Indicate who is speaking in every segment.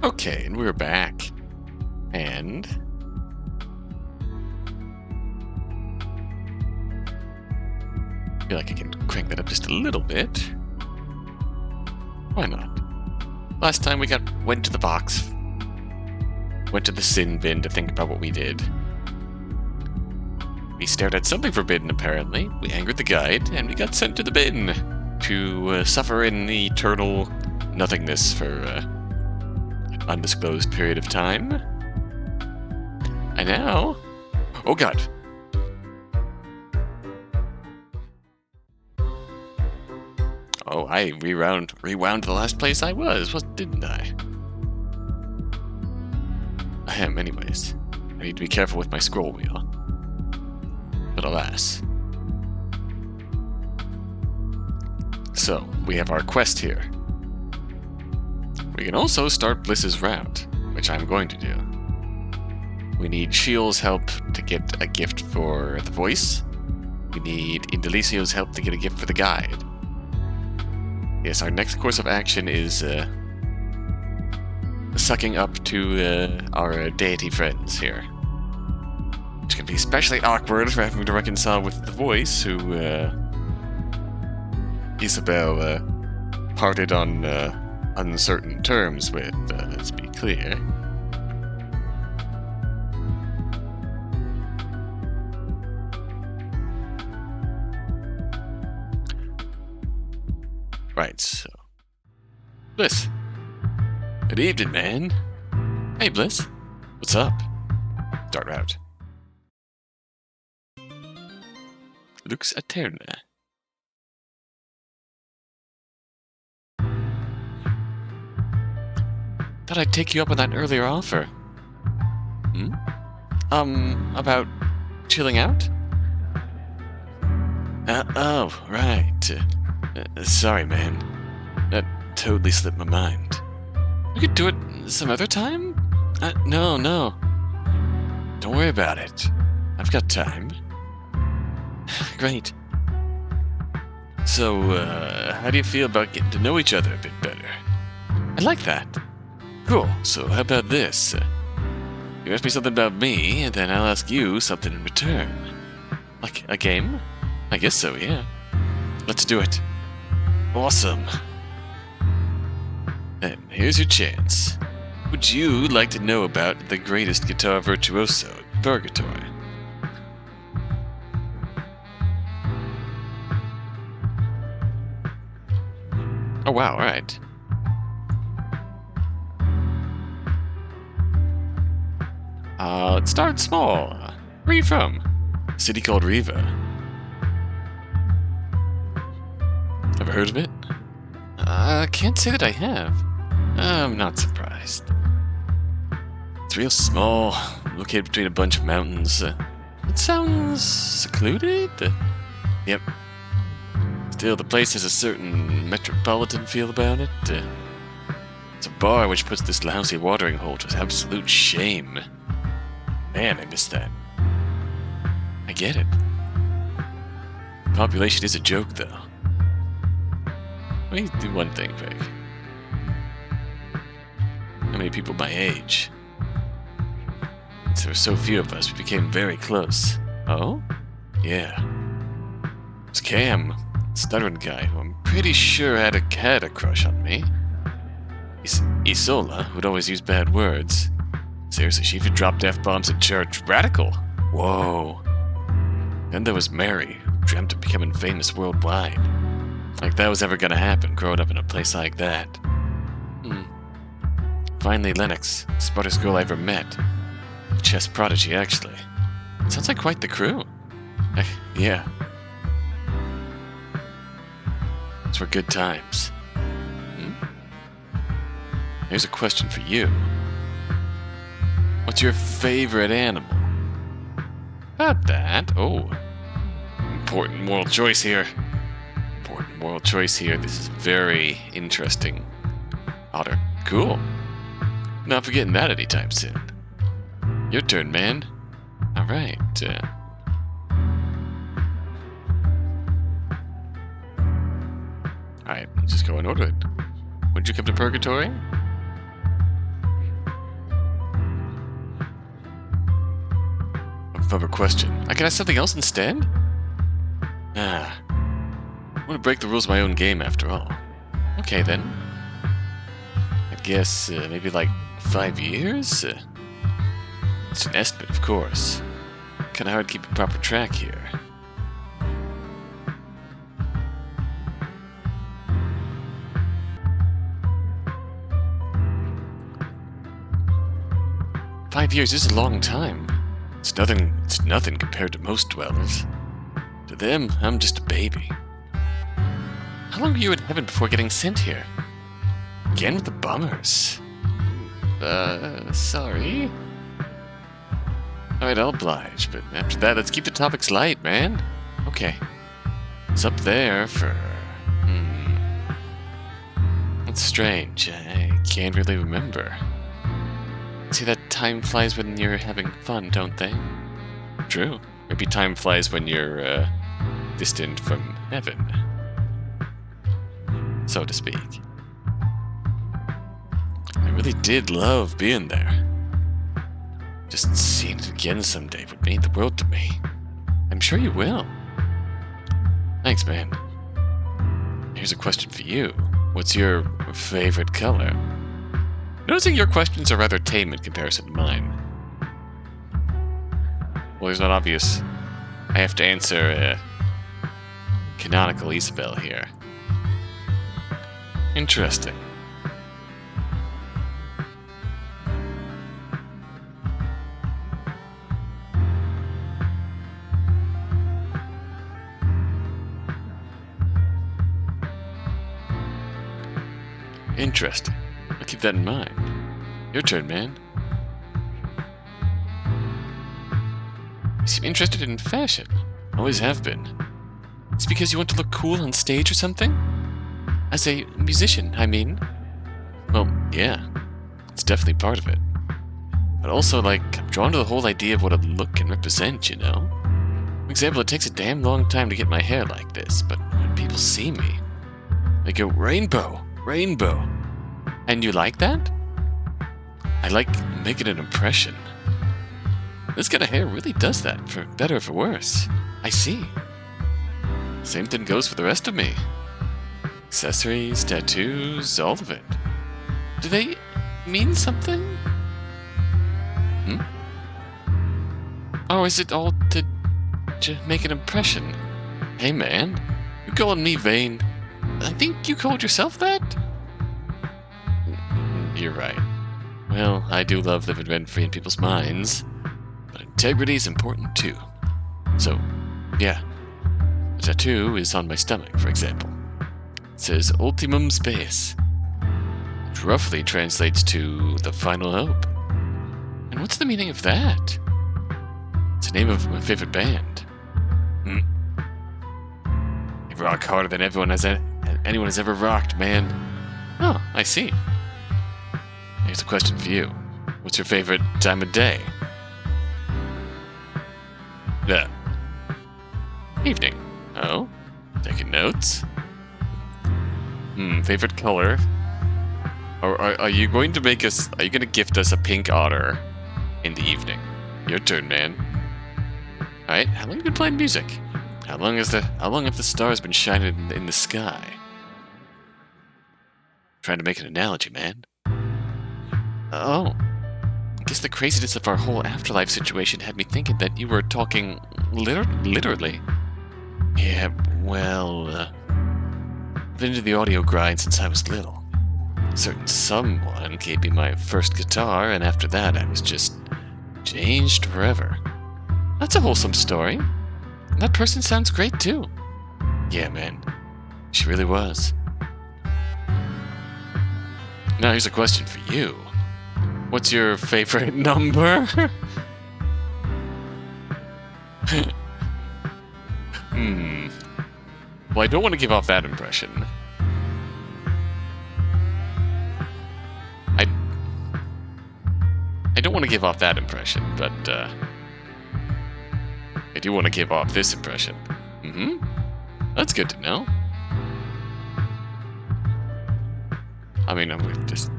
Speaker 1: Okay, and we're back. And... I feel like I can crank that up just a little bit. Why not? Last time we went to the box. Went to the sin bin to think about what we did. We stared at something forbidden, apparently. We angered the guide, and we got sent to the bin to suffer in eternal nothingness for an undisclosed period of time. And now... Oh god! Oh, I rewound the last place I was, didn't I? I am, anyways. I need to be careful with my scroll wheel. But alas. So, we have our quest here. We can also start Bliss's route, which I'm going to do. We need Shield's help to get a gift for the voice. We need Indelicio's help to get a gift for the guide. Yes, our next course of action is sucking up to our deity friends here. Which can be especially awkward for having to reconcile with the voice, who Isobel parted on uncertain terms with, let's be clear. Right, so... Bliss. Good evening, man. Hey, Bliss. What's up? Start route. Lux Aeterna. Thought I'd take you up on that earlier offer. About chilling out? Oh, right. Sorry, man. That totally slipped my mind. We could do it some other time? No. Don't worry about it. I've got time. Great. So, how do you feel about getting to know each other a bit better? I like that. Cool. So, how about this? You ask me something about me, and then I'll ask you something in return. Like a game? I guess so, yeah. Let's do it. Awesome. Then, here's your chance. Would you like to know about the greatest guitar virtuoso in Purgatory? Oh wow, alright. Let's start small. Where are you from? A city called Riva. Ever heard of it? Can't say that I have. I'm not surprised. It's real small, located between a bunch of mountains. It sounds secluded? Yep. Still, the place has a certain metropolitan feel about it. It's a bar which puts this lousy watering hole to absolute shame. Man, I miss that. I get it. Population is a joke, though. Let me do one thing, Craig. How many people my age? Since there were so few of us, we became very close. Oh? Yeah. It's Cam, stuttering guy, who I'm pretty sure had a crush on me. Isola, who'd always use bad words. Seriously, she even dropped F-bombs in church. Radical! Whoa. Then there was Mary, who dreamt of becoming famous worldwide. Like that was ever gonna happen, growing up in a place like that. Finally, Lennox, smartest girl I ever met. A chess prodigy, actually. Sounds like quite the crew. Yeah. Those were good times. Here's a question for you. What's your favorite animal? About that. Oh. Important moral choice here. This is very interesting. Otter. Cool. Not forgetting that anytime soon. Your turn, man. Alright. Alright, let's just go in order. When'd you come to Purgatory? proper question. I can ask something else instead? Ah. I want to break the rules of my own game, after all. Okay, then. I guess, maybe like 5 years? It's an estimate, of course. Kinda hard to keep a proper track here. "5 years is a long time. It's nothing compared to most dwellers. To them, I'm just a baby. How long were you in heaven before getting sent here? Again with the bummers. Sorry. Alright, I'll oblige, but after that, let's keep the topics light, man. Okay. It's up there for... That's strange. I can't really remember. See that time flies when you're having fun, don't they? True. Maybe time flies when you're, distant from heaven. So to speak. I really did love being there. Just seeing it again someday would mean the world to me. I'm sure you will. Thanks, man. Here's a question for you. What's your favorite color? Noticing your questions are rather tame in comparison to mine. Well, it's not obvious. I have to answer, canonical Isobel here. Interesting. Interesting. I'll keep that in mind. Your turn, man. You seem interested in fashion. Always have been. It's because you want to look cool on stage or something? As a musician, I mean. Well, yeah. It's definitely part of it. But also, like, I'm drawn to the whole idea of what a look can represent, you know? For example, it takes a damn long time to get my hair like this, but when people see me, they go, "Rainbow! Rainbow!" And you like that? I like making an impression. This kind of hair really does that, for better or for worse. I see. Same thing goes for the rest of me. Accessories, tattoos, all of it. Do they mean something? Or is it all to make an impression? Hey man, you calling me vain? I think you called yourself that? You're right. Well, I do love living rent-free in people's minds, but integrity is important too. So, yeah. The tattoo is on my stomach, for example. It says Ultimum Space, which roughly translates to the final hope. And what's the meaning of that? It's the name of my favorite band. They rock harder than anyone has ever rocked, man. Oh, I see. Here's a question for you. What's your favorite time of day? Evening. Oh? Taking notes? Favorite color? Or are you going to make us... Are you going to gift us a pink otter in the evening? Your turn, man. Alright, how long have you been playing music? How long have the stars been shining in the sky? Trying to make an analogy, man. Oh. I guess the craziness of our whole afterlife situation had me thinking that you were talking literally. Yeah, well, I've been into the audio grind since I was little. A certain someone gave me my first guitar, and after that I was just changed forever. That's a wholesome story. And that person sounds great too. Yeah, man. She really was. Now here's a question for you. What's your favorite number? Well, I don't want to give off that impression. I don't want to give off that impression, but, I do want to give off this impression. That's good to know. I mean, I'm just...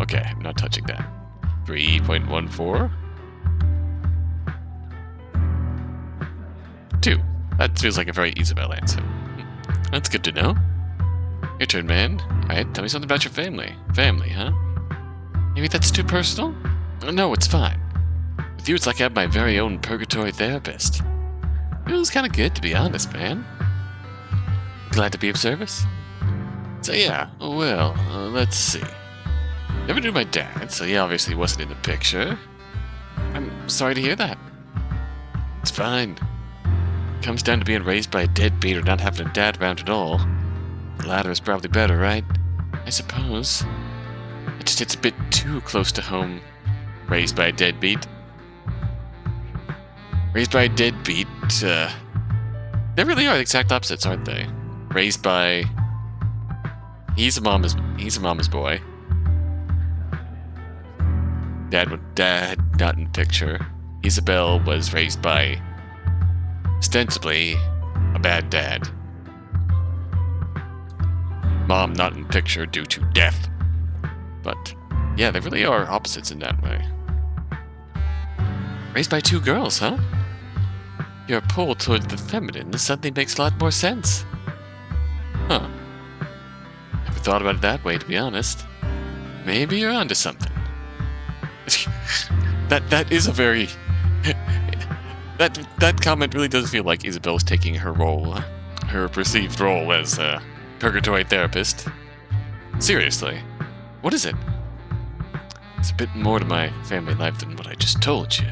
Speaker 1: Okay, I'm not touching that. 3.14? 2. That feels like a very Isobel answer. That's good to know. Your turn, man. Alright, tell me something about your family. Family, huh? Maybe that's too personal? No, it's fine. With you, it's like I have my very own Purgatory therapist. Feels kind of good, to be honest, man. Glad to be of service. So yeah, well, let's see. Never knew my dad, so he obviously wasn't in the picture. I'm sorry to hear that. It's fine. It comes down to being raised by a deadbeat or not having a dad around at all. The latter is probably better, right? I suppose. It just hits a bit too close to home. Raised by a deadbeat. Raised by a deadbeat, they really are the exact opposites, aren't they? Raised by... He's a mama's boy. Dad not in the picture. Isobel was raised by, ostensibly, a bad dad. Mom not in the picture due to death. But, yeah, they really are opposites in that way. Raised by 2 girls, huh? Your pull towards the feminine suddenly makes a lot more sense. Huh. Never thought about it that way, to be honest. Maybe you're onto something. that is a very... that comment really does feel like Isobel's taking her role, her perceived role as a Purgatory therapist. Seriously. What is it? It's a bit more to my family life than what I just told you.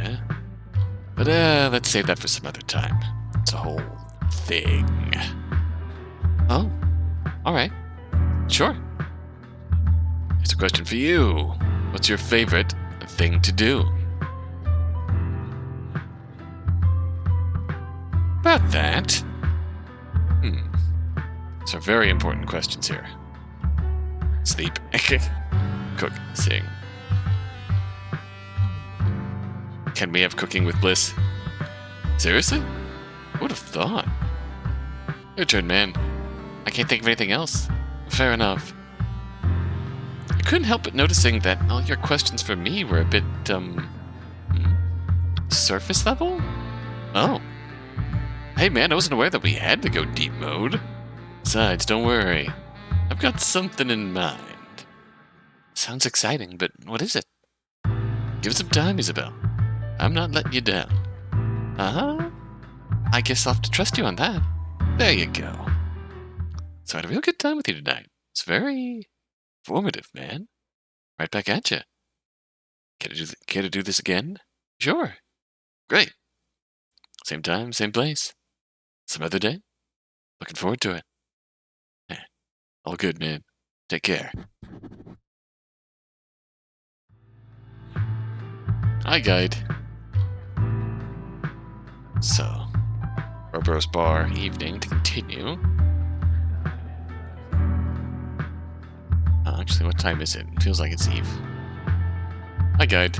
Speaker 1: But let's save that for some other time. It's a whole thing. Oh, alright. Sure. Here's a question for you. What's your favorite thing to do? About that. These are very important questions here. Sleep. Cook. Sing. Can we have cooking with Bliss? Seriously? Who would have thought? Your turn, man. I can't think of anything else. Fair enough. I couldn't help but noticing that all your questions for me were a bit, surface level? Oh. Hey man, I wasn't aware that we had to go deep mode. Besides, don't worry. I've got something in mind. Sounds exciting, but what is it? Give it some time, Isobel. I'm not letting you down. Uh-huh. I guess I'll have to trust you on that. There you go. So I had a real good time with you tonight. It's very formative, man. Right back at you. Care to do this again? Sure. Great. Same time, same place. Some other day. Looking forward to it. All good, man. Take care. Hi, guide. So, Ouroboros Bar evening to continue. Actually, what time is it? It feels like it's eve. Hi, guide.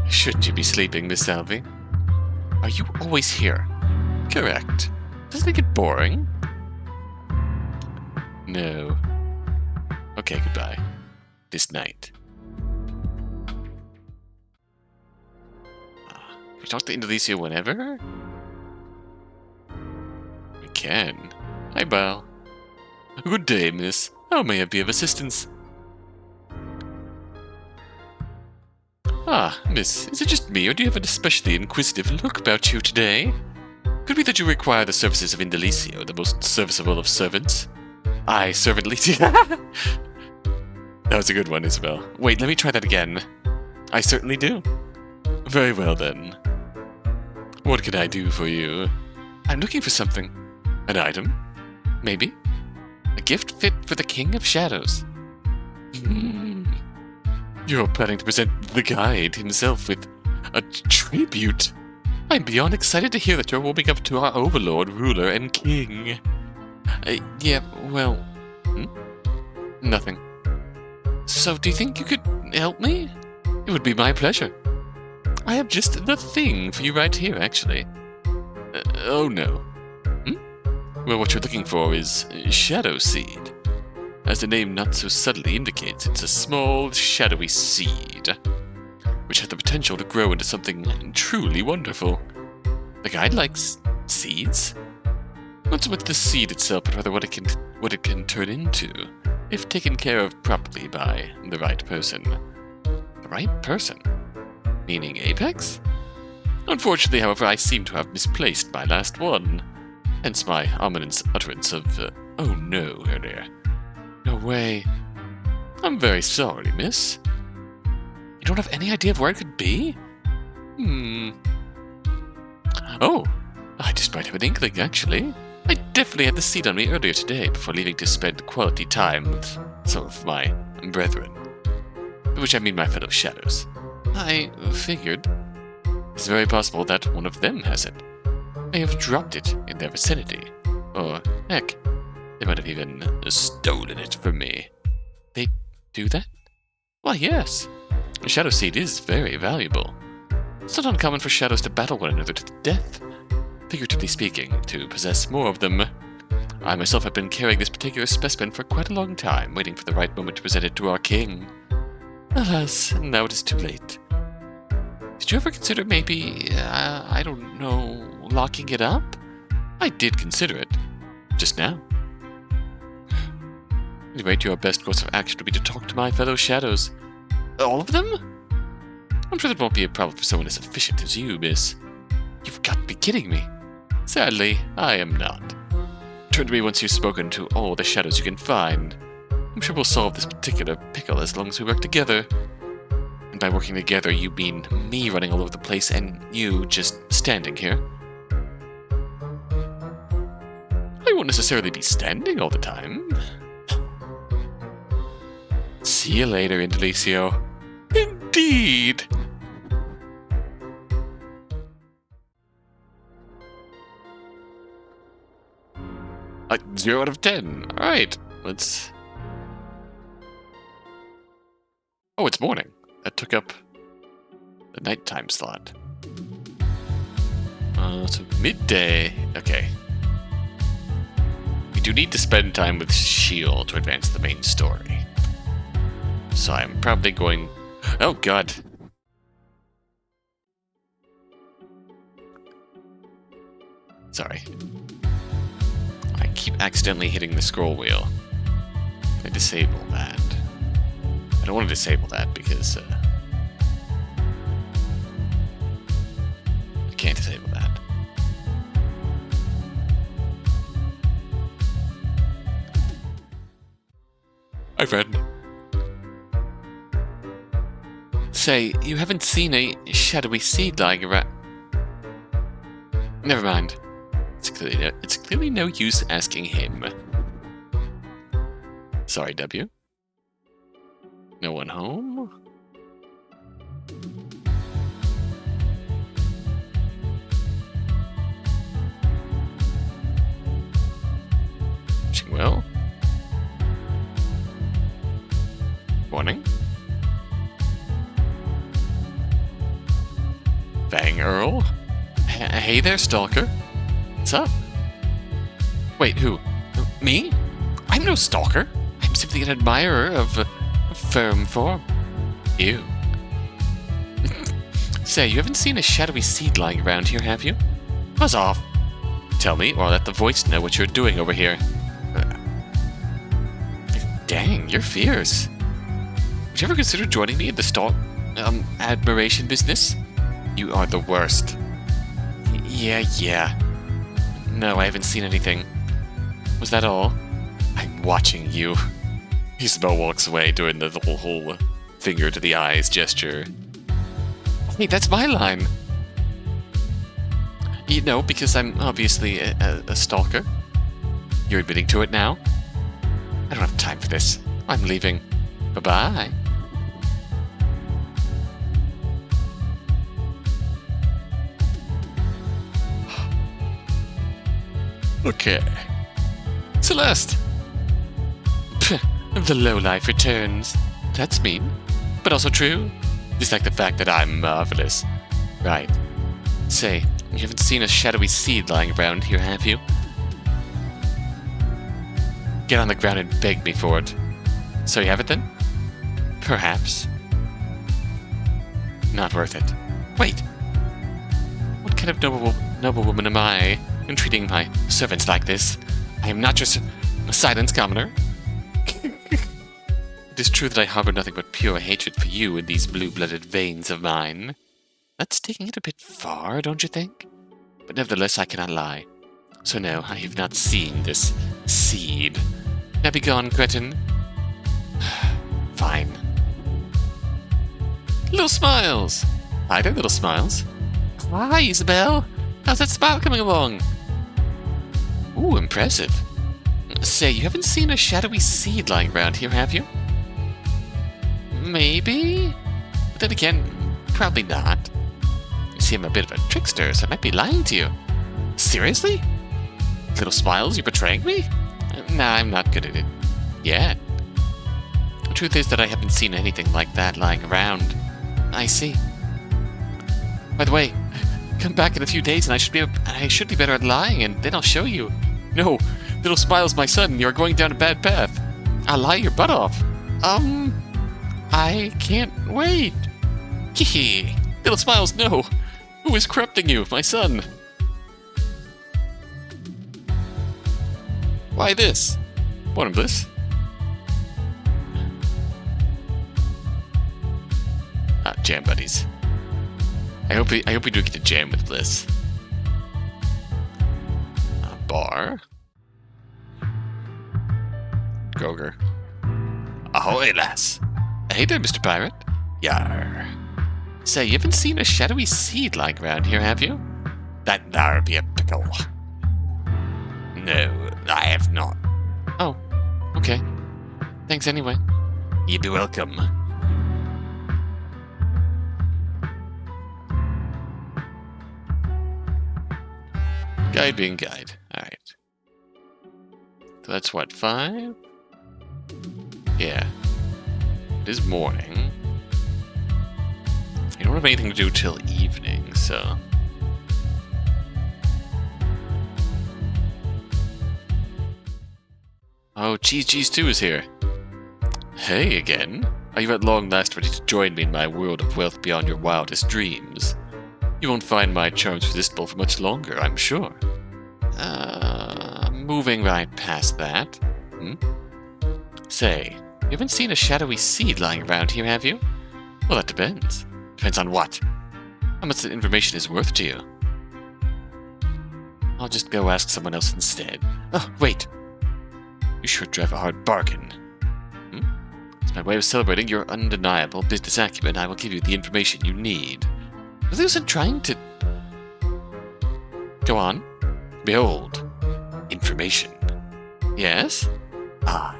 Speaker 1: Shouldn't you be sleeping, Miss Salvie? Are you always here? Correct. Doesn't it get boring? No. Okay, goodbye. This night. Can we talk to Indelicia whenever? We can. Hi, Bal. Good day, miss. How may I be of assistance? Ah, miss, is it just me, or do you have an especially inquisitive look about you today? Could be that you require the services of Indelicio, the most serviceable of servants. Aye, servant Licia. That was a good one, Isobel. Wait, let me try that again. I certainly do. Very well, then. What can I do for you? I'm looking for something. An item? Maybe? A gift fit for the King of Shadows. You're planning to present the guide himself with a tribute. I'm beyond excited to hear that you're warming up to our overlord, ruler, and king. Yeah, well... Nothing. So, do you think you could help me? It would be my pleasure. I have just the thing for you right here, actually. Oh no. Well, what you're looking for is Shadow Seed. As the name not so subtly indicates, it's a small, shadowy seed, which has the potential to grow into something truly wonderful. The guide likes Seeds? Not so much the seed itself, but rather what it can turn into, if taken care of properly by the right person. The right person? Meaning Apechs? Unfortunately, however, I seem to have misplaced my last one. Hence my ominous utterance of, oh no, earlier. No way. I'm very sorry, miss. You don't have any idea of where it could be? Oh, I just might have an inkling, actually. I definitely had the seed on me earlier today before leaving to spend quality time with some of my brethren. By which I mean my fellow shadows. I figured it's very possible that one of them has it. May have dropped it in their vicinity. Or, heck, they might have even stolen it from me. They do that? Why, yes. A shadow seed is very valuable. It's not uncommon for shadows to battle one another to the death. Figuratively speaking, to possess more of them. I myself have been carrying this particular specimen for quite a long time, waiting for the right moment to present it to our king. Alas, now it is too late. Did you ever consider maybe, I don't know, locking it up? I did consider it. Just now. At any rate, your best course of action would be to talk to my fellow shadows. All of them? I'm sure that won't be a problem for someone as efficient as you, miss. You've got to be kidding me. Sadly, I am not. Turn to me once you've spoken to all the shadows you can find. I'm sure we'll solve this particular pickle as long as we work together. And by working together, you mean me running all over the place and you just standing here? I won't necessarily be standing all the time. See you later, Indelicio. Indeed! 0 out of 10. Alright, let's... Oh, it's morning. That took up the nighttime slot. So midday. Okay. We do need to spend time with Shield to advance the main story. So I'm probably going... Oh, God. Sorry. I keep accidentally hitting the scroll wheel. Can I disable that? I don't want to disable that because... I can't disable that. Hi, friend. Say, you haven't seen a shadowy seed lying around... Never mind. It's clearly no use asking him. Sorry, W. No one home? Wishing well. Morning. Bang Earl. Hey there, Stalker. What's up? Wait, who? Me? I'm no stalker. I'm simply an admirer of firm form. Ew. Say, you haven't seen a shadowy seed lying around here, have you? Buzz off. Tell me, or let the voice know what you're doing over here. Dang, you're fierce. Would you ever consider joining me in the admiration business? You are the worst. Yeah. No, I haven't seen anything. Was that all? I'm watching you. Isobel walks away doing the whole finger to the eyes gesture. Hey, that's my line. You know, because I'm obviously a stalker. You're admitting to it now? I don't have time for this. I'm leaving. Bye-bye. Okay. Celeste! The lowlife returns. That's mean, but also true. Just like the fact that I'm marvelous. Right. Say, you haven't seen a shadowy seed lying around here, have you? Get on the ground and beg me for it. So you have it then? Perhaps. Not worth it. Wait! What kind of noble woman am I in treating my servants like this. I am not just a silence commoner. It is true that I harbor nothing but pure hatred for you in these blue-blooded veins of mine. That's taking it a bit far, don't you think? But nevertheless, I cannot lie. So no, I have not seen this seed. Now be gone, cretin. Fine. Little Smiles! Hi there, Little Smiles. Hi, Isobel. How's that smile coming along? Ooh, impressive. Say, you haven't seen a shadowy seed lying around here, have you? Maybe? But then again, probably not. You see, I'm a bit of a trickster, so I might be lying to you. Seriously? Little Smiles, you're betraying me? Nah, I'm not good at it. Yet. The truth is that I haven't seen anything like that lying around. I see. By the way, come back in a few days and I should be better at lying, and then I'll show you. No, Little Smiles, my son, you're going down a bad path. I'll lie your butt off. I can't wait. Hee. Little Smiles, no. Who is corrupting you, my son? Why this? Morning, Bliss. Jam buddies. I hope we do get to jam with Bliss. Bar. Gogre. Ahoy, lass. Hey there, Mr. Pirate. Yar. Say, you haven't seen a shadowy seed lying around here, have you? That there be a pickle. No, I have not. Oh, okay. Thanks anyway. You'd be welcome. Guide being guide. Alright. So that's what, 5? Yeah. It is morning. I don't have anything to do till evening, so... Oh, Cheese 2 is here. Hey again. Are you at long last ready to join me in my world of wealth beyond your wildest dreams? You won't find my charms resistible for much longer, I'm sure. Moving right past that. Say, you haven't seen a shadowy seed lying around here, have you? Well, that depends. Depends on what? How much the information is worth to you? I'll just go ask someone else instead. Oh, wait. You sure drive a hard bargain. As my way of celebrating your undeniable business acumen, I will give you the information you need. I wasn't trying to... Go on. Behold. Information. Yes? I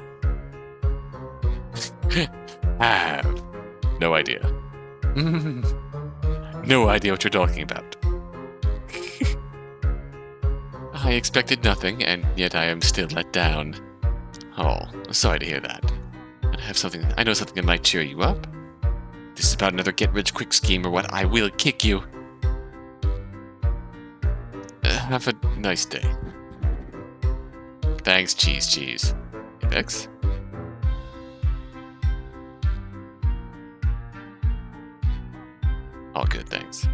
Speaker 1: have no idea. No idea what you're talking about. I expected nothing, and yet I am still let down. Oh, sorry to hear that. I know something that might cheer you up. This is about another get-rich-quick scheme or what? I will kick you. Have a nice day. Thanks, Cheese. Apechs? All good, thanks.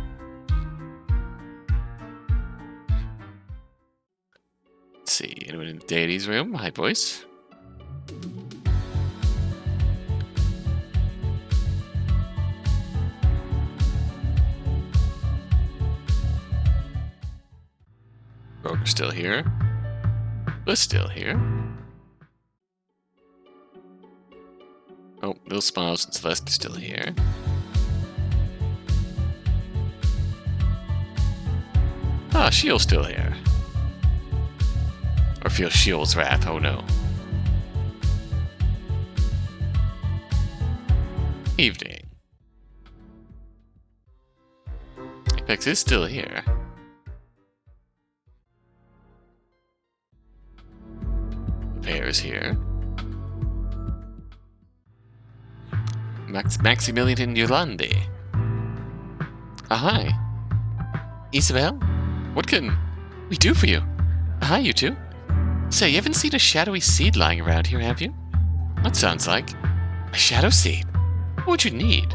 Speaker 1: Let's see, anyone in the Deities room? Hi, boys. Roger's still here. Bliss still here. Oh, Little Smiles and Celeste are still here. Ah, Shield's still here. Or feel Shield's wrath, oh no. Evening. Apechs is still here. Pair is here. Maximilian Yolandi. Hi. Isobel? What can we do for you? Hi, you two. Say, you haven't seen a shadowy seed lying around here, have you? That sounds like a shadow seed. What would you need?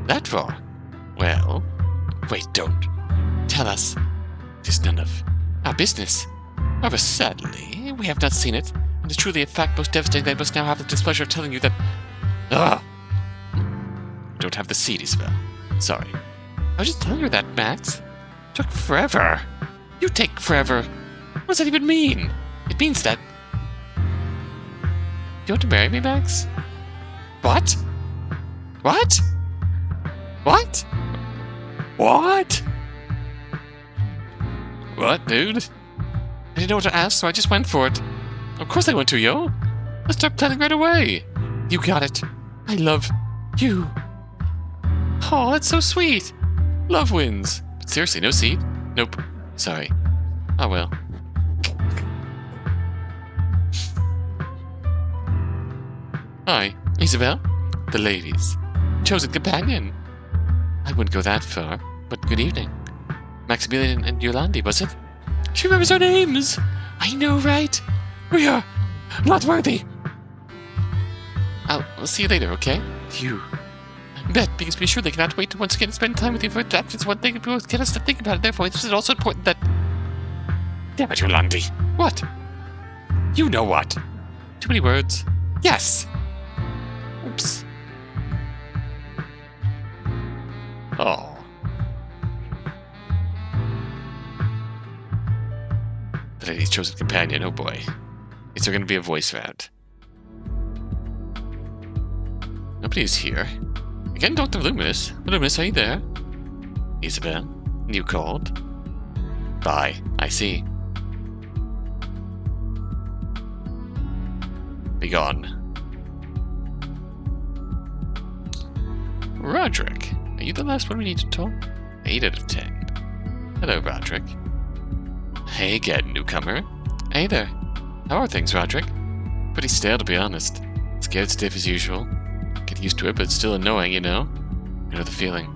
Speaker 1: That far? Well, wait, don't. Tell us. It is none of Our business. However, sadly, we have not seen it. It is truly a fact most devastating that I must now have the displeasure of telling you that... Ah! I don't have the seed, Isobel. Sorry. I was just telling you that, Max. It took forever. You take forever. What does that even mean? It means that... You want to marry me, Max? What? What? What? What? What, dude? I didn't know what to ask, so I just went for it. Of course I want to, yo. Let's start planning right away. You got it. I love you. Oh, that's so sweet. Love wins. But seriously, no seed? Nope. Sorry. Oh well. Hi, Isobel. The ladies. Chosen companion. I wouldn't go that far, but good evening. Maximilian and Yolandi, was it? She remembers our names. I know, right? We are not worthy. I'll see you later, okay? You. Bet, because be sure they cannot wait to once again spend time with you, for that is one thing that both get us to think about it. Therefore, it is also important that... Damn it, Yolandi. What? You know what? Too many words. Yes. Oops. Oh. The lady's chosen companion, oh boy. Is there going to be a voice round? Nobody is here. Again, Dr. Luminous. Luminous, are you there? Isobel, you called? Bye, I see. Be gone. Roderick, are you the last one we need to talk? 8 out of 10. Hello, Roderick. Hey again, newcomer. Hey there. How are things, Roderick? Pretty stale, to be honest. Scared stiff as usual. Get used to it, but it's still annoying, you know? You know the feeling.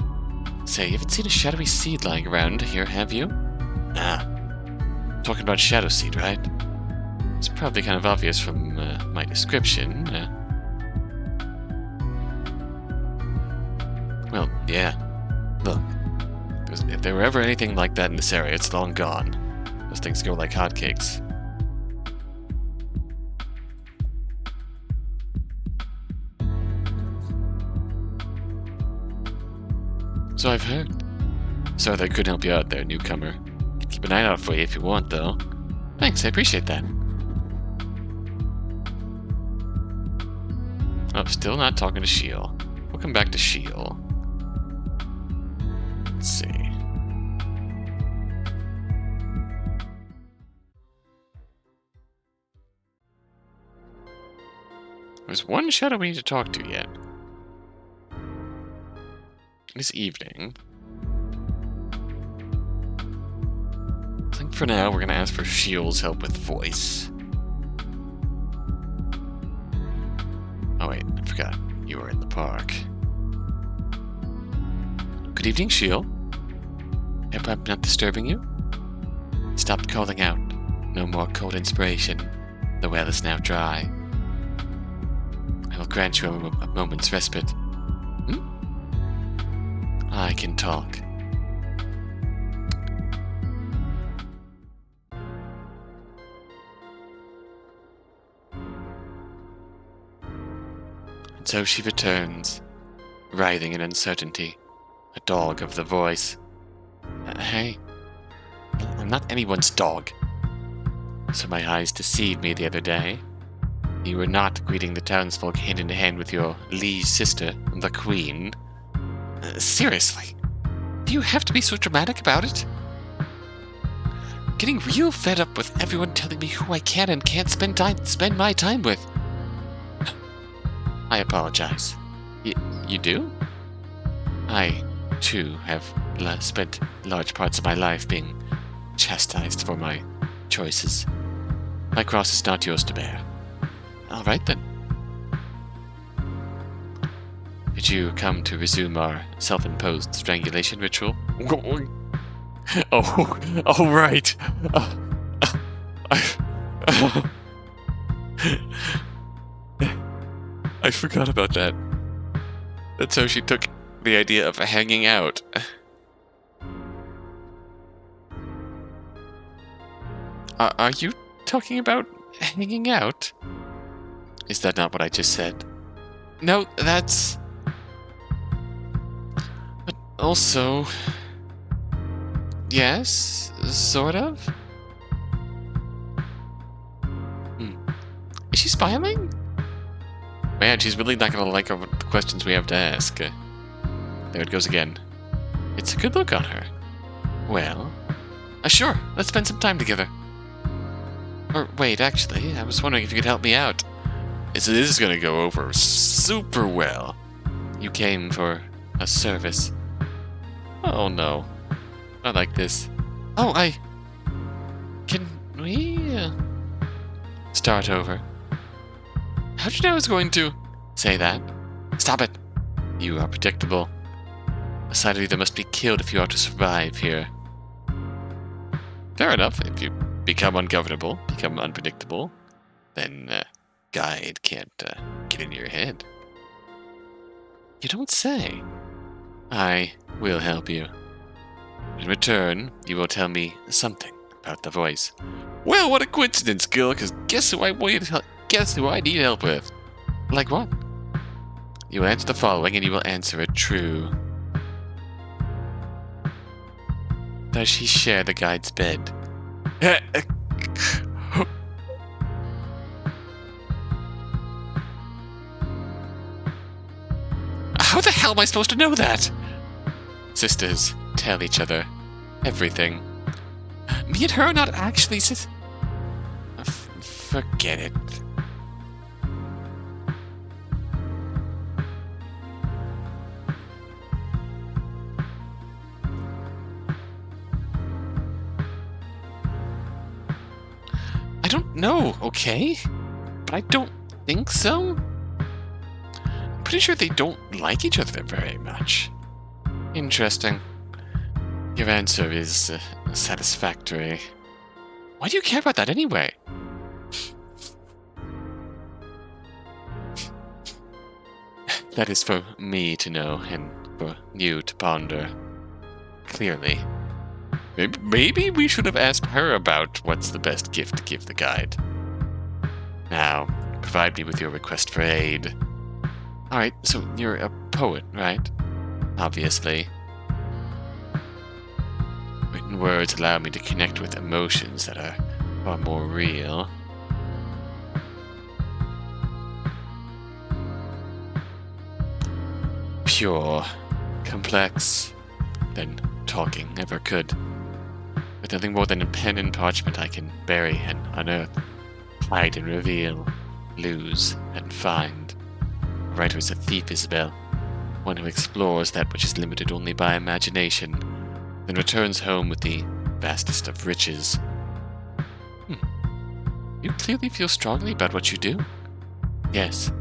Speaker 1: Say, you haven't seen a shadowy seed lying around here, have you? Ah. Talking about shadow seed, right? It's probably kind of obvious from my description. Well, yeah. Look. If there were ever anything like that in this area, it's long gone. Those things go like hotcakes. So I've heard. Sorry that I couldn't help you out there, newcomer. Keep an eye out for you if you want, though. Thanks, I appreciate that. Oh, still not talking to Sheol. We'll come back to Sheol. Let's see. There's one shadow we need to talk to yet. This evening. I think for now we're going to ask for Sheol's help with voice. Oh wait, I forgot. You were in the park. Good evening, Sheol. Hope I'm not disturbing you? Stop calling out. No more cold inspiration. The well is now dry. I will grant you a moment's respite. I can talk. And so she returns, writhing in uncertainty, a dog of the voice. Hey, I'm not anyone's dog. So my eyes deceived me the other day. You were not greeting the townsfolk hand in hand with your liege sister, the Queen. Seriously, do you have to be so dramatic about it? Getting real fed up with everyone telling me who I can and can't spend my time with. I apologize. You do? I, too, have spent large parts of my life being chastised for my choices. My cross is not yours to bear. All right, then. Did you come to resume our self-imposed strangulation ritual? Oh, right. I forgot about that. That's how she took the idea of hanging out. Are you talking about hanging out? Is that not what I just said? No, that's... But also... Yes, sort of. Is she smiling? Man, she's really not gonna like the questions we have to ask. There it goes again. It's a good look on her. Well, sure, let's spend some time together. Or wait, actually, I was wondering if you could help me out. So this is gonna go over super well. You came for a service. Oh no. I like this. Oh, Can we... start over? How did you know I was going to say that? Stop it. You are predictable. A side of you that must be killed if you are to survive here. Fair enough. If you become ungovernable, become unpredictable, then Guide can't get in your head. You don't say. I will help you. In return, you will tell me something about the voice. Well, what a coincidence, Gil, because guess who I need help with? Like what? You will answer the following, and you will answer it true. Does she share the guide's bed? How the hell am I supposed to know that? Sisters tell each other everything. Me and her are not actually forget it. I don't know, okay? But I don't think so. I'm pretty sure they don't like each other very much. Interesting. Your answer is satisfactory. Why do you care about that anyway? That is for me to know and for you to ponder. Clearly. Maybe we should have asked her about what's the best gift to give the guide. Now, provide me with your request for aid. Alright, so you're a poet, right? Obviously. Written words allow me to connect with emotions that are far more real. Pure, complex, than talking ever could. With nothing more than a pen and parchment I can bury and unearth, hide and reveal, lose and find. A writer is a thief, Isobel. One who explores that which is limited only by imagination, then returns home with the vastest of riches. You clearly feel strongly about what you do. Yes.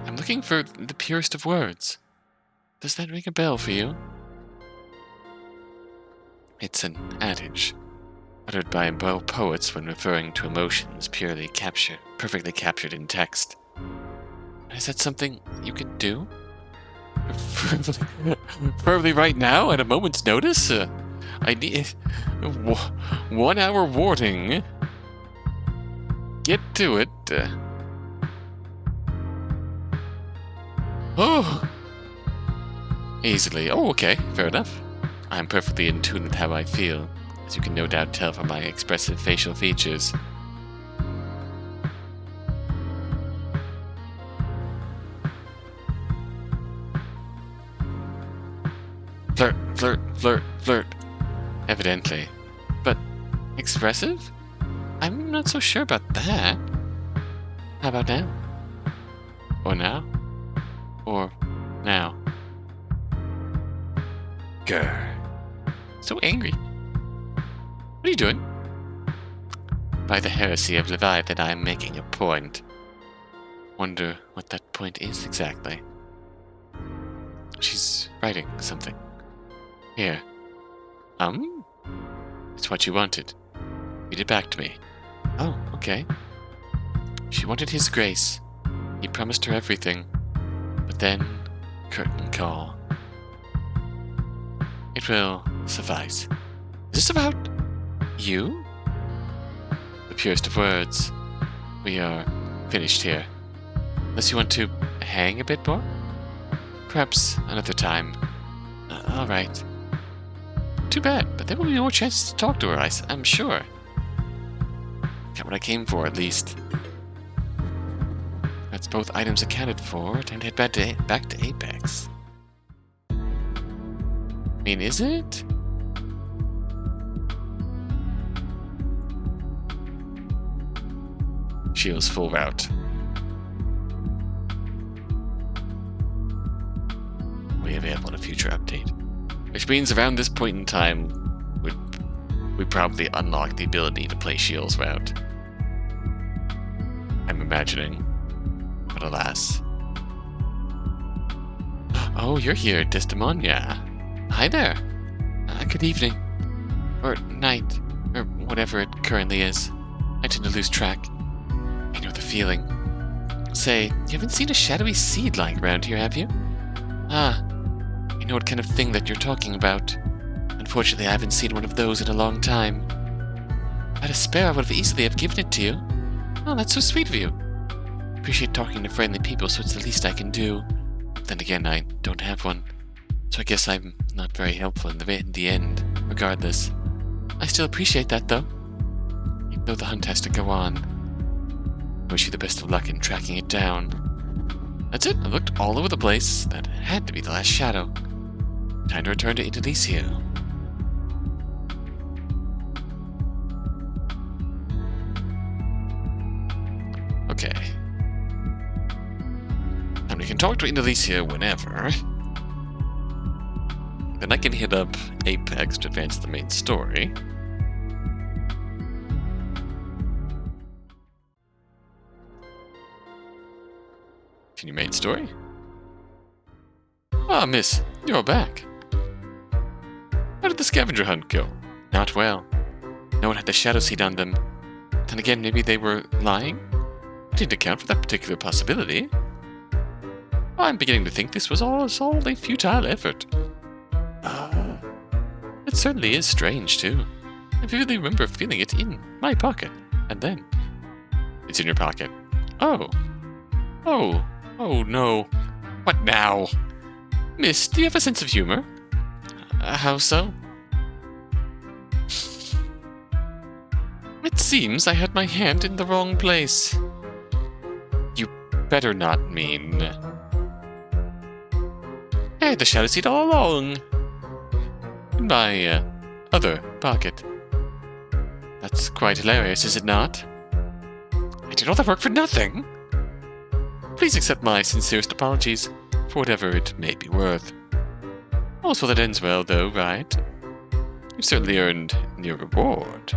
Speaker 1: I'm looking for the purest of words. Does that ring a bell for you? It's an adage, uttered by poets when referring to emotions perfectly captured in text. Is that something you can do? Preferably right now, at a moment's notice? I need 1 hour warning. Get to it. Oh! Easily. Oh, okay. Fair enough. I'm perfectly in tune with how I feel, as you can no doubt tell from my expressive facial features. Flirt, flirt, flirt, flirt. Evidently. But expressive? I'm not so sure about that. How about now? Or now? Or now? Grr. So angry. What are you doing? By the heresy of Leviathan, I am making a point. Wonder what that point is exactly. She's writing something. Here. It's what you wanted. Read it back to me. Oh, okay. She wanted his grace. He promised her everything. But then, curtain call. It will suffice. Is this about you? purest of words. We are finished here. Unless you want to hang a bit more? Perhaps another time. Alright. Too bad, but there will be more chances to talk to her, I'm sure. Got what I came for, at least. That's both items accounted for. Time to head back to Apechs. I mean, is it? Shield's full route. Will be available in a future update. Which means around this point in time, we probably unlock the ability to play Shield's route. I'm imagining. But alas. Oh, you're here, Desdemonia. Hi there. Good evening. Or night. Or whatever it currently is. I tend to lose track. I know the feeling. Say, you haven't seen a shadowy seed lying around here, have you? Ah, I know what kind of thing that you're talking about. Unfortunately, I haven't seen one of those in a long time. If I had a spare, I would have easily have given it to you. Oh, that's so sweet of you. I appreciate talking to friendly people, so it's the least I can do. Then again, I don't have one. So I guess I'm not very helpful in the end, regardless. I still appreciate that, though. Even though the hunt has to go on. I wish you the best of luck in tracking it down. That's it. I looked all over the place. That had to be the last shadow. Time to return to Indelicio. Okay. And we can talk to Indelicio whenever. Then I can hit up Apechs to advance the main story. Continue main story? Ah, miss, you're back. How did the scavenger hunt go? Not well. No one had the shadow seed on them. Then again, maybe they were lying? I didn't account for that particular possibility. I'm beginning to think this was all a futile effort. It certainly is strange, too. I vividly remember feeling it in my pocket, and then... It's in your pocket. Oh. Oh, no. What now? Miss, do you have a sense of humor? How so? It seems I had my hand in the wrong place. You better not mean... I had the shadow seed all along. In my, other pocket. That's quite hilarious, is it not? I did all that work for nothing. Please accept my sincerest apologies, for whatever it may be worth. Also, that ends well, though, right? You've certainly earned your reward.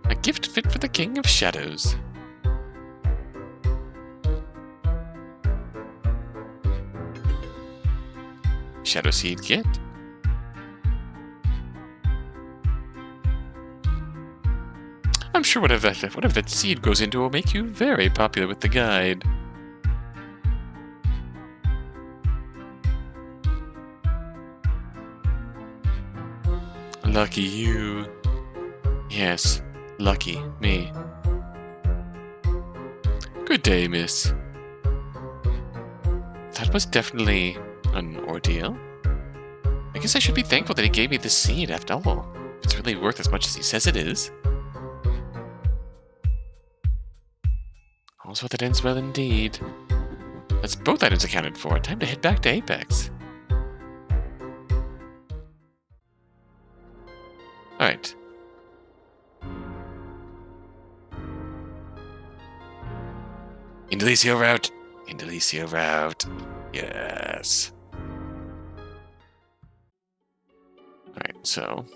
Speaker 1: A gift fit for the King of Shadows. Shadow Seed kit. I'm sure whatever that seed goes into will make you very popular with the guide. Lucky you. Yes, lucky me. Good day, miss. That was definitely an ordeal. I guess I should be thankful that he gave me this seed after all. If it's really worth as much as he says it is. Also, that ends well indeed. That's both items accounted for. Time to head back to Apechs. Alright. Indelicio route. Indelicio route. Yes. Alright, so...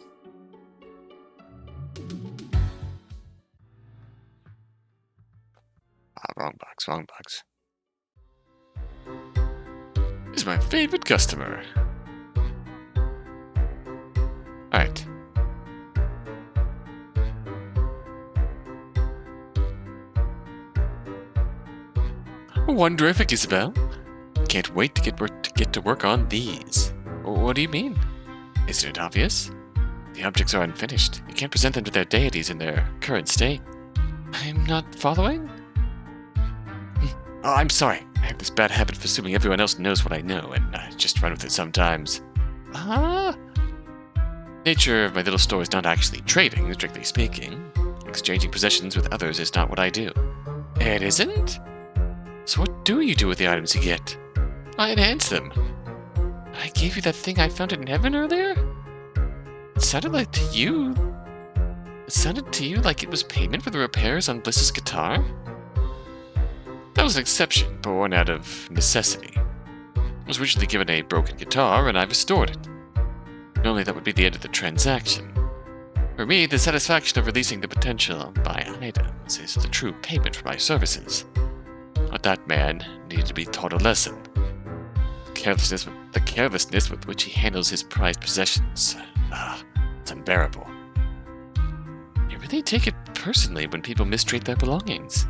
Speaker 1: wrong box, wrong box. This is my favorite customer. Alright. Wonderific, Isobel. Can't wait to get to work on these. What do you mean? Isn't it obvious? The objects are unfinished. You can't present them to their deities in their current state. I'm not following? Oh, I'm sorry. I have this bad habit of assuming everyone else knows what I know, and I just run with it sometimes. Nature of my little store is not actually trading, strictly speaking. Exchanging possessions with others is not what I do. It isn't? So what do you do with the items you get? I enhance them. I gave you that thing I found in heaven earlier? It sounded to you like it was payment for the repairs on Bliss's guitar? That was an exception, born out of necessity. I was originally given a broken guitar, and I restored it. Normally that would be the end of the transaction. For me, the satisfaction of releasing the potential by items is the true payment for my services. But that man needed to be taught a lesson. The carelessness with which he handles his prized possessions. It's unbearable. You really take it personally when people mistreat their belongings.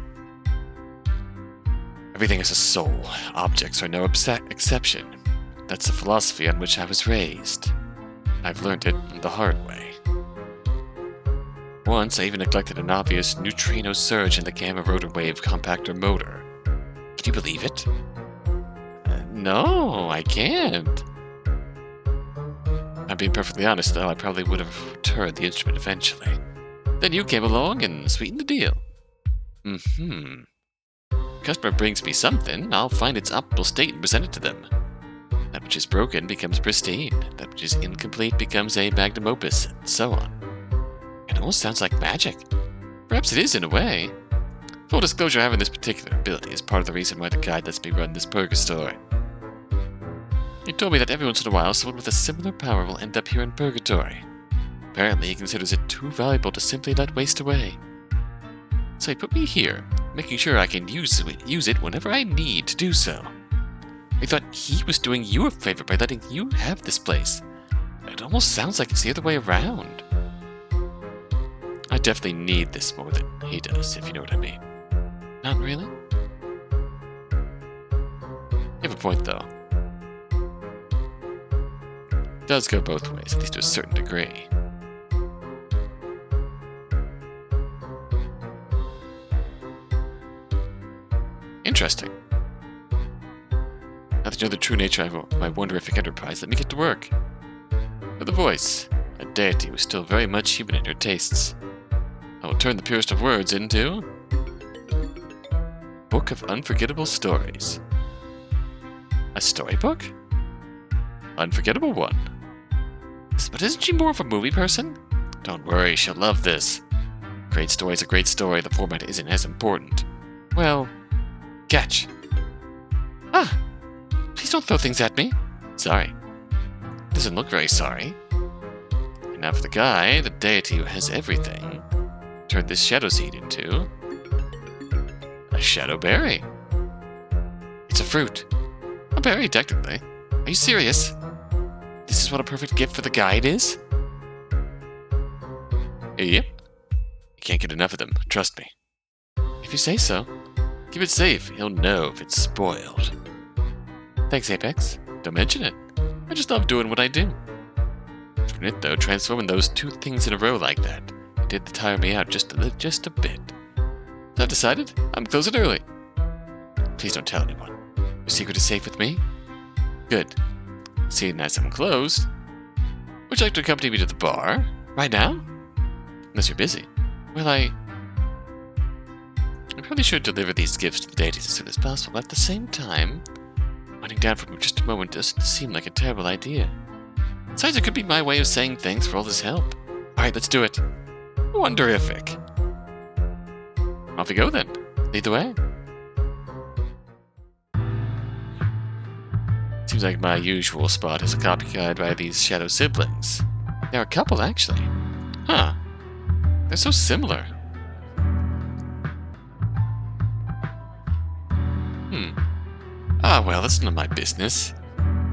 Speaker 1: Everything has a soul. Objects are no exception. That's the philosophy on which I was raised. I've learned it the hard way. Once, I even neglected an obvious neutrino surge in the gamma rotor wave compactor motor. Can you believe it? No, I can't. I'm being perfectly honest, though, I probably would have returned the instrument eventually. Then you came along and sweetened the deal. Customer brings me something, I'll find its optimal state and present it to them. That which is broken becomes pristine. That which is incomplete becomes a magnum opus, and so on. It almost sounds like magic. Perhaps it is in a way. Full disclosure, having this particular ability is part of the reason why the guide lets me run this Purgatory. He told me that every once in a while someone with a similar power will end up here in Purgatory. Apparently he considers it too valuable to simply let waste away. So he put me here, making sure I can use it whenever I need to do so. I thought he was doing you a favor by letting you have this place. It almost sounds like it's the other way around. I definitely need this more than he does, if you know what I mean. Not really? You have a point, though. It does go both ways, at least to a certain degree. Interesting. Now that you know the true nature of my wonderific enterprise, let me get to work. For the voice, a deity was still very much human in her tastes. I will turn the purest of words into Book of Unforgettable Stories. A storybook? Unforgettable one. But isn't she more of a movie person? Don't worry, she'll love this. Great story's a great story, the format isn't as important. Well, catch. Please don't throw things at me. Sorry. Doesn't look very sorry. And now for the guy, the deity who has everything, turned this shadow seed into a shadow berry. It's a fruit. A berry, technically. Are you serious? This is what a perfect gift for the guide is? Yep. You can't get enough of them, trust me. If you say so. Keep it safe, he'll know if it's spoiled. Thanks, Apechs. Don't mention it. I just love doing what I do. For it, though, transforming those two things in a row like that, it did tire me out just a bit. So I've decided I'm closing early. Please don't tell anyone. Your secret is safe with me? Good. Seeing as I'm closed, would you like to accompany me to the bar? Right now? Unless you're busy. Well, I probably should deliver these gifts to the deities as soon as possible, but at the same time, winding down for just a moment doesn't seem like a terrible idea. Besides, it could be my way of saying thanks for all this help. Alright, let's do it. Wonderific. Off we go then. Lead the way. Seems like my usual spot is a copycat by these shadow siblings. They're a couple, actually. Huh. They're so similar. Well, that's none of my business.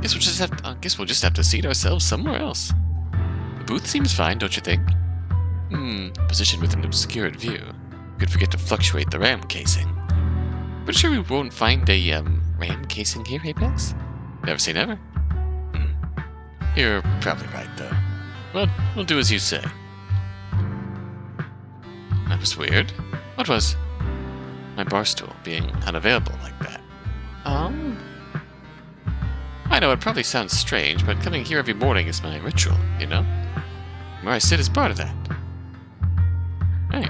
Speaker 1: Guess we'll just have to seat ourselves somewhere else. The booth seems fine, don't you think? Positioned with an obscured view. Could forget to fluctuate the RAM casing. But sure we won't find a, RAM casing here, Apechs? Never say never. You're probably right, though. Well, we'll do as you say. That was weird. What was? My bar stool being unavailable like that. I know it probably sounds strange, but coming here every morning is my ritual, you know? Where I sit is part of that. Hey.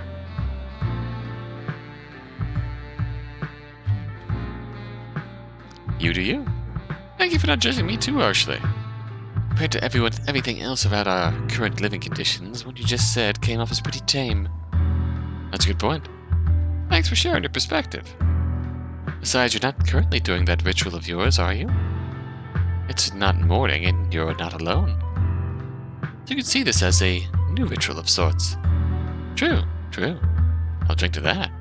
Speaker 1: You do you. Thank you for not judging me too harshly. Compared to everything else about our current living conditions, what you just said came off as pretty tame. That's a good point. Thanks for sharing your perspective. Besides, you're not currently doing that ritual of yours, are you? It's not morning, and you're not alone. So you could see this as a new ritual of sorts. True. I'll drink to that.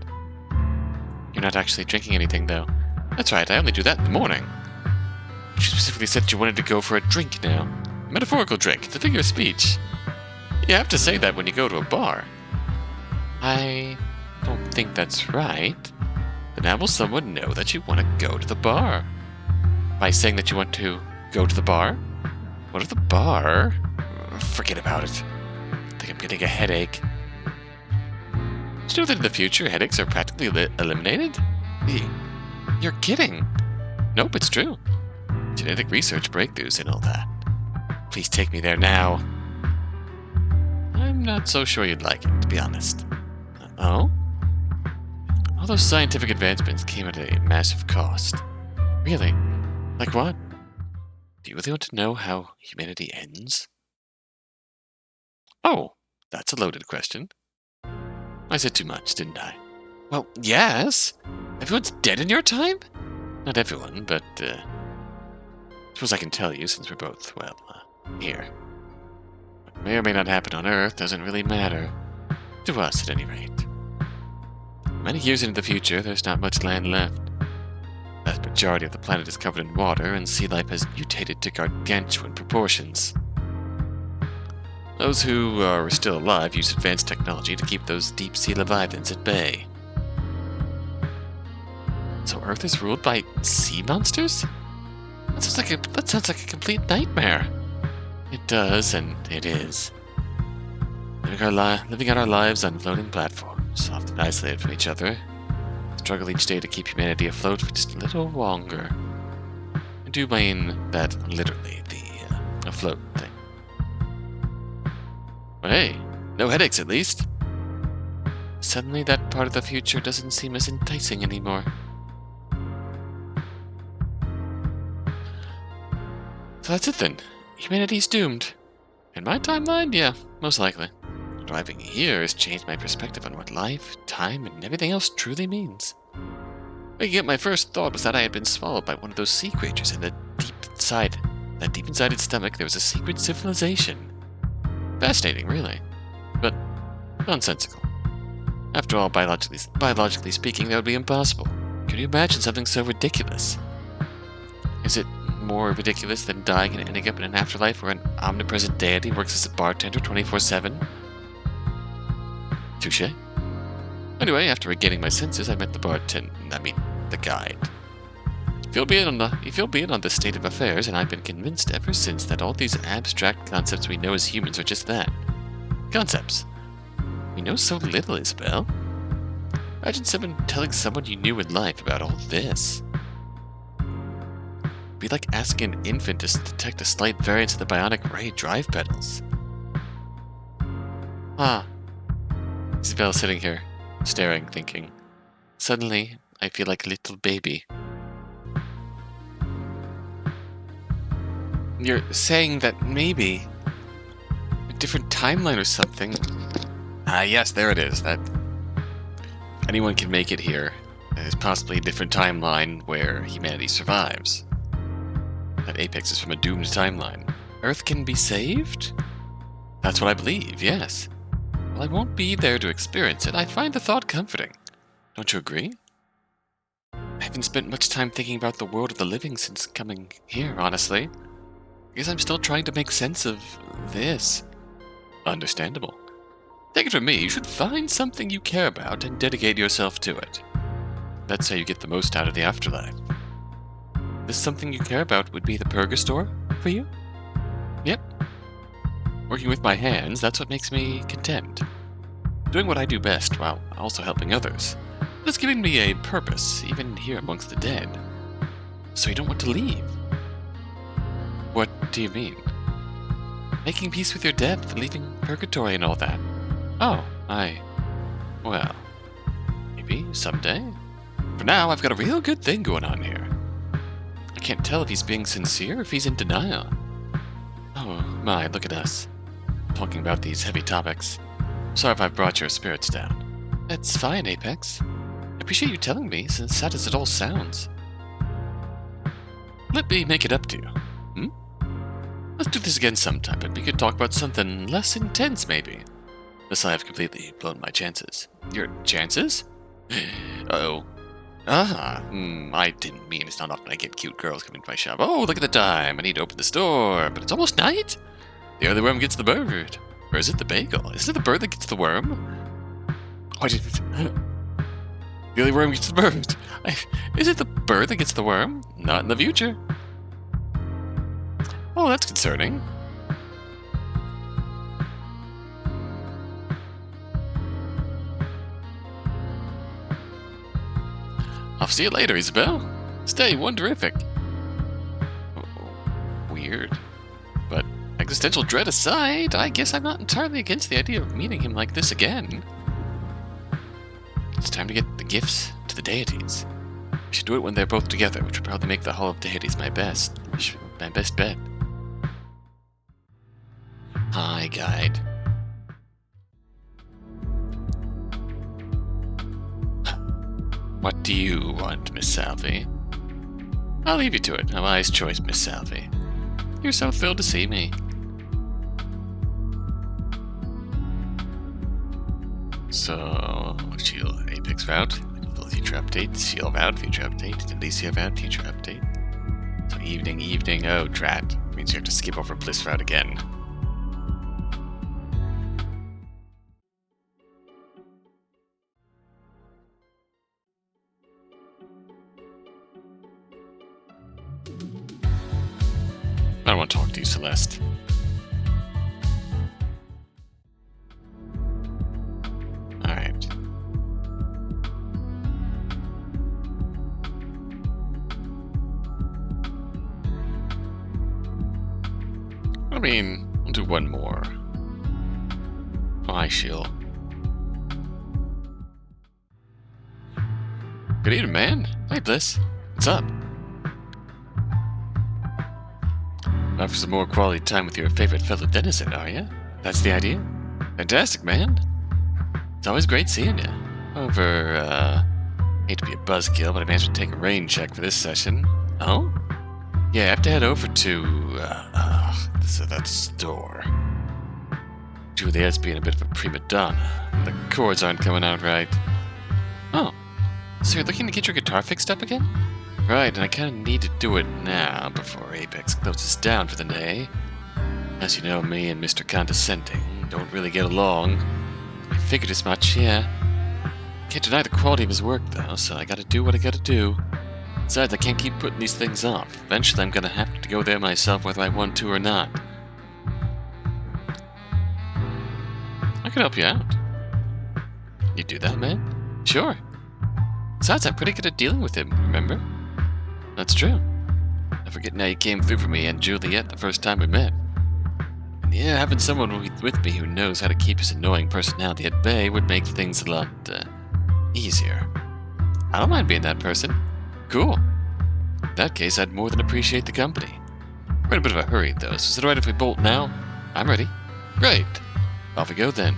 Speaker 1: You're not actually drinking anything, though. That's right, I only do that in the morning. You specifically said that you wanted to go for a drink now. A metaphorical drink. It's a figure of speech. You have to say that when you go to a bar. I don't think that's right. Then how will someone know that you want to go to the bar? By saying that you want to go to the bar? What if the bar? Forget about it. I think I'm getting a headache. Did you know that in the future headaches are practically eliminated? You're kidding. Nope, it's true. Genetic research breakthroughs and all that. Please take me there now. I'm not so sure you'd like it, to be honest. Oh? All those scientific advancements came at a massive cost. Really? Like what? Do you really want to know how humanity ends? Oh, that's a loaded question. I said too much, didn't I? Well, yes. Everyone's dead in your time? Not everyone, but, suppose I can tell you since we're both, here. What may or may not happen on Earth doesn't really matter. To us, at any rate. Many years into the future, there's not much land left. The vast majority of the planet is covered in water, and sea life has mutated to gargantuan proportions. Those who are still alive use advanced technology to keep those deep-sea leviathans at bay. So Earth is ruled by sea monsters? That sounds like a complete nightmare. It does, and it is. Living out our lives on floating platforms, often isolated from each other. Struggle each day to keep humanity afloat for just a little longer. I do mean that literally, the afloat thing. But hey, no headaches at least. Suddenly that part of the future doesn't seem as enticing anymore. So that's it then. Humanity's doomed. In my timeline, yeah, most likely. Arriving here has changed my perspective on what life, time, and everything else truly means. Waking up, my first thought was that I had been swallowed by one of those sea creatures, and deep inside its stomach there was a secret civilization. Fascinating, really, but nonsensical. After all, biologically speaking, that would be impossible. Can you imagine something so ridiculous? Is it more ridiculous than dying and ending up in an afterlife where an omnipresent deity works as a bartender 24/7? Touché. Anyway, after regaining my senses, I met the guide. He filled me in on the state of affairs, and I've been convinced ever since that all these abstract concepts we know as humans are just that. Concepts. We know so little, Isobel. Imagine telling someone you knew in life about all this. It'd be like asking an infant to detect a slight variance in the bionic ray drive pedals. Isobel sitting here, staring, thinking. Suddenly, I feel like a little baby. You're saying that maybe a different timeline or something. Yes, there it is. That anyone can make it here. There's possibly a different timeline where humanity survives. That Apechs is from a doomed timeline. Earth can be saved? That's what I believe, yes. While I won't be there to experience it, I find the thought comforting. Don't you agree? I haven't spent much time thinking about the world of the living since coming here, honestly. I guess I'm still trying to make sense of this. Understandable. Take it from me, you should find something you care about and dedicate yourself to it. That's how you get the most out of the afterlife. This something you care about would be the Purgatory for you? Yep. Working with my hands, that's what makes me content. Doing what I do best while also helping others. It's giving me a purpose, even here amongst the dead. So you don't want to leave? What do you mean? Making peace with your death, leaving Purgatory and all that. Oh, well, maybe someday. For now, I've got a real good thing going on here. I can't tell if he's being sincere or if he's in denial. Oh my, look at us. Talking about these heavy topics. Sorry if I've brought your spirits down. That's fine, Apechs. I appreciate you telling me, since sad as it all sounds. Let me make it up to you. Let's do this again sometime, but we could talk about something less intense, maybe. Unless I have completely blown my chances. Your chances? Uh-oh. I didn't mean it's not often I get cute girls coming to my shop. Oh, look at the time. I need to open the store, but it's almost night. The early worm gets the bird. Or is it the bagel? Isn't it the bird that gets the worm? Why did it... The early worm gets the bird. Is it the bird that gets the worm? Not in the future. Oh, that's concerning. I'll see you later, Isobel. Stay wonderific. Weird. But existential dread aside, I guess I'm not entirely against the idea of meeting him like this again. It's time to get the gifts to the deities. We should do it when they're both together, which would probably make the Hall of Deities my best bet. Hi, guide. What do you want, Miss Salvie? I'll leave you to it. A wise choice, Miss Salvie. You're so thrilled to see me. So, Shield Apechs route, full future update, Shield route, future update, Alicia route, future update. So evening, oh drat. Means you have to skip over Bliss route again. I don't want to talk to you, Celeste. Alright. I mean, I'll do one more. Hi, Shield. Good evening, man. Hey, Bliss. What's up? Out for some more quality time with your favorite fellow denizen, are you? That's the idea? Fantastic, man. It's always great seeing you. However, hate to be a buzzkill, but I managed to take a rain check for this session. Oh? Yeah, I have to head over to, that store. Juliet's being a bit of a prima donna. The chords aren't coming out right. Oh, so you're looking to get your guitar fixed up again? Right, and I kind of need to do it now before Apechs closes down for the day. As you know, me and Mr. Condescending don't really get along. I figured as much, yeah. Can't deny the quality of his work, though, so I gotta do what I gotta do. Besides, I can't keep putting these things off. Eventually, I'm gonna have to go there myself whether I want to or not. I can help you out. You do that, man? Sure. Besides, I'm pretty good at dealing with him, remember? That's true. I forget how you came through for me and Juliet the first time we met. And yeah, having someone with me who knows how to keep his annoying personality at bay would make things a lot, easier. I don't mind being that person. Cool. In that case, I'd more than appreciate the company. We're in a bit of a hurry, though, so is it alright if we bolt now? I'm ready. Great. Off we go, then.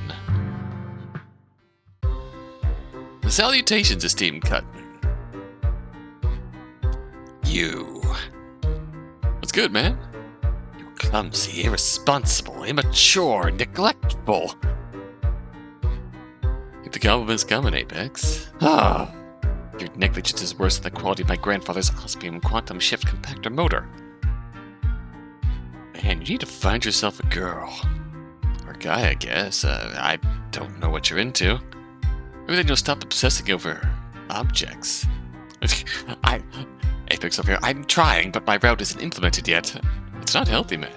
Speaker 1: The salutations, esteemed Cutman. You. What's good, man? You clumsy, irresponsible, immature, neglectful. Keep the compliments coming, Apechs. Ah. Your negligence is worse than the quality of my grandfather's osmium quantum shift compactor motor. Man, you need to find yourself a girl. Or a guy, I guess. I don't know what you're into. Maybe then you'll stop obsessing over objects. Apechs up here. I'm trying, but my route isn't implemented yet. It's not healthy, man.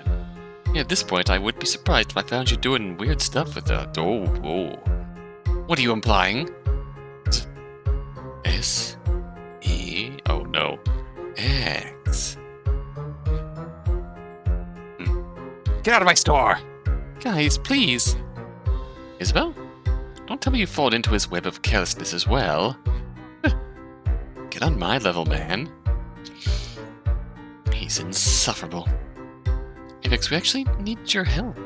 Speaker 1: Yeah, at this point, I would be surprised if I found you doing weird stuff with that. Oh. What are you implying? S E. Oh no. X. Get out of my store! Guys, please. Isobel? Don't tell me you've fallen into his web of carelessness as well. Get on my level, man. He's insufferable. Apechs, we actually need your help.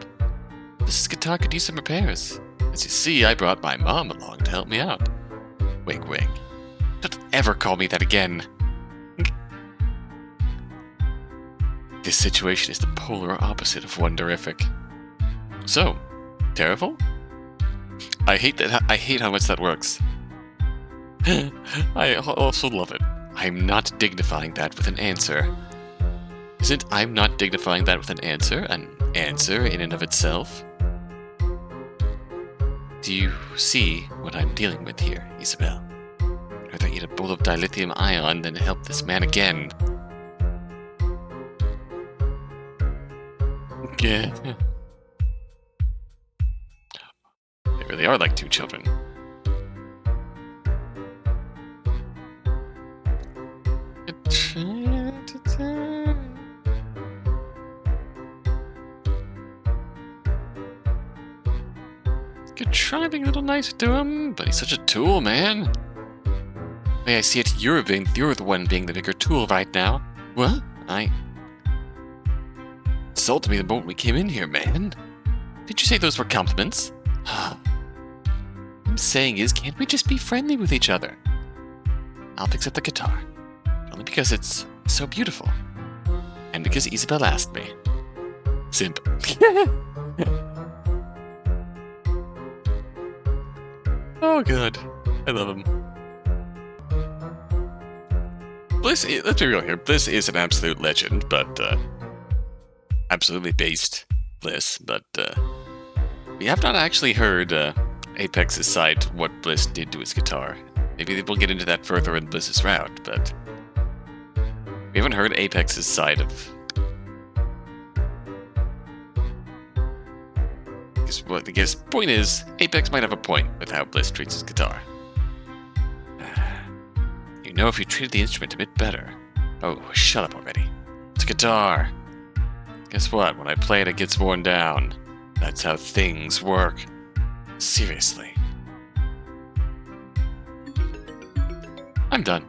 Speaker 1: This guitar could use some repairs. As you see, I brought my mom along to help me out. Wink, wink. Don't ever call me that again. This situation is the polar opposite of wonderific. So, terrible? I hate how much that works. I also love it. I'm not dignifying that with an answer. Isn't I'm not dignifying that with an answer in and of itself? Do you see what I'm dealing with here, Isobel? I'd rather eat a bowl of dilithium ion than help this man again. Yeah. They really are like two children. Could try being a little nicer to him, but he's such a tool, man. The way I see it, you're the one being the bigger tool right now. What? Insulted me the moment we came in here, man. Did you say those were compliments? What I'm saying is, can't we just be friendly with each other? I'll fix up the guitar. Only because it's so beautiful. And because Isobel asked me. Simp. Oh, good. I love him. Bliss, let's be real here. Bliss is an absolute legend, but, absolutely based Bliss, but, we have not actually heard, Apechs' side to what Bliss did to his guitar. Maybe we'll get into that further in Bliss's route, but we haven't heard Apechs' side of... I guess the point is, Apechs might have a point with how Bliss treats his guitar. You know, if you treated the instrument a bit better... Oh, shut up already. It's a guitar. Guess what? When I play it, it gets worn down. That's how things work. Seriously. I'm done.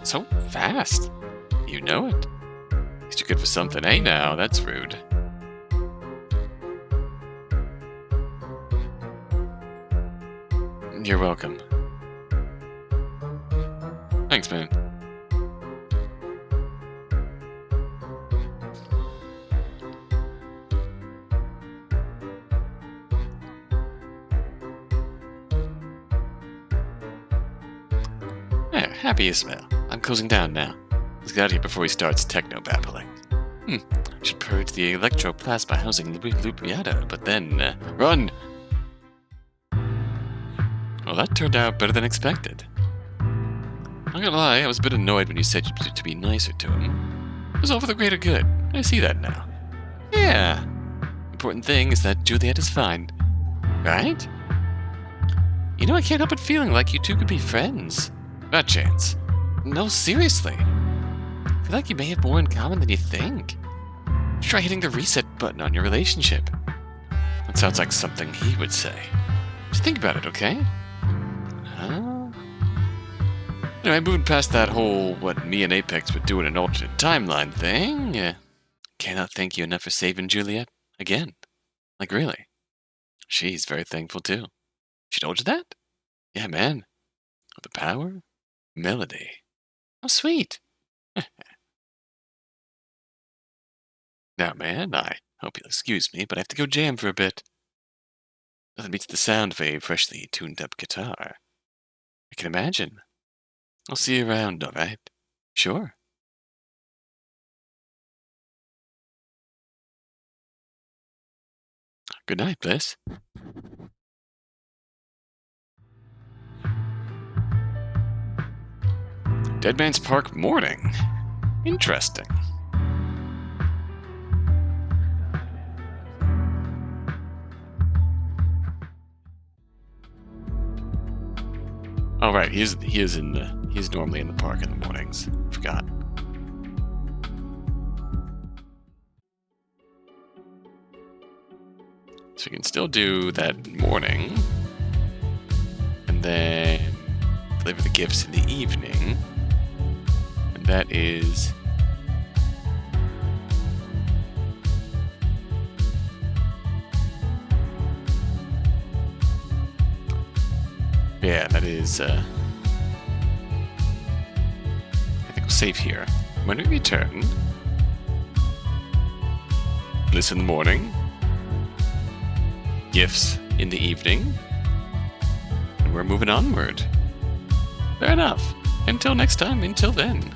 Speaker 1: So fast. You know it. At least you're good for something, eh now? That's rude. You're welcome. Thanks, man. Happy Isobel. I'm closing down now. Let's get out of here before he starts techno-babbling. I should purge the electroplasma housing Lubriata, but then... run! Well, that turned out better than expected. Not gonna lie, I was a bit annoyed when you said to be nicer to him. It was all for the greater good. I see that now. Yeah. Important thing is that Juliet is fine. Right? You know, I can't help but feeling like you two could be friends. Not chance. No, seriously. I feel like you may have more in common than you think. Try hitting the reset button on your relationship. That sounds like something he would say. Just think about it, okay? Anyway, moving past that whole what me and Apechs would do in an alternate timeline thing, cannot thank you enough for saving Juliet again. Like, really. She's very thankful, too. She told you that? Yeah, man. With the power, melody. How sweet. Now, man, I hope you'll excuse me, but I have to go jam for a bit. Nothing beats the sound of a freshly tuned-up guitar. I can imagine. I'll see you around, all right? Sure. Good night, Bliss. Dead Man's Park morning. Interesting. Oh right, he is normally in the park in the mornings. Forgot. So we can still do that morning, and then deliver the gifts in the evening, and that is. Yeah, that is, I think we'll save here. When we return, Bliss in the morning, gifts in the evening, and we're moving onward. Fair enough. Until next time, until then.